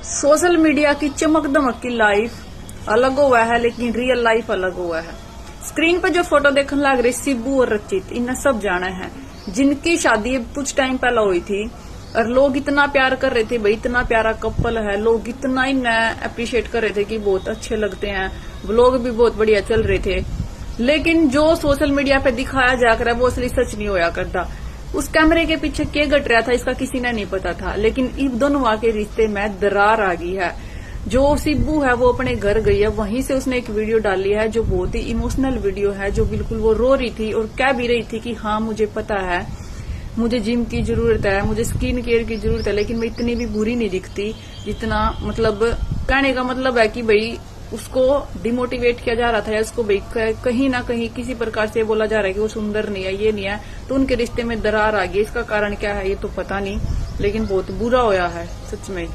Social media की चमक दमक की लाइफ अलग हुआ है, लेकिन रियल लाइफ अलग हुआ है। स्क्रीन पर जो फोटो देखने लग रही सिब्बू और रचित, इन्हें सब जाना है, जिनकी शादी कुछ टाइम पहले हुई थी और लोग इतना प्यार कर रहे थे, भाई इतना प्यारा कपल है, लोग इतना इन्हें अप्रिशिएट कर रहे थे कि बहुत अच्छे लगते हैं, व्लॉग भी बहुत बढ़िया चल रहे थे। लेकिन जो सोशल मीडिया पे दिखाया जाकर वो असली सच नहीं होया करता। उस कैमरे के पीछे क्या घट रहा था इसका किसी ने नहीं पता था, लेकिन इन दोनों के रिश्ते में दरार आ गई है। जो सिब्बू है वो अपने घर गई है, वहीं से उसने एक वीडियो डाली है जो बहुत ही इमोशनल वीडियो है, जो बिल्कुल वो रो रही थी और कह भी रही थी कि हाँ मुझे पता है, मुझे जिम की जरूरत है, मुझे स्किन केयर की जरूरत है, लेकिन मैं इतनी भी बुरी नहीं दिखती जितना, मतलब कहने का मतलब है कि भाई उसको डिमोटिवेट किया जा रहा था या उसको भाई कहीं ना कहीं किसी प्रकार से बोला जा रहा है कि वो सुंदर नहीं है, ये नहीं है, तो उनके रिश्ते में दरार आ गई। इसका कारण क्या है ये तो पता नहीं, लेकिन बहुत बुरा होया है सच में।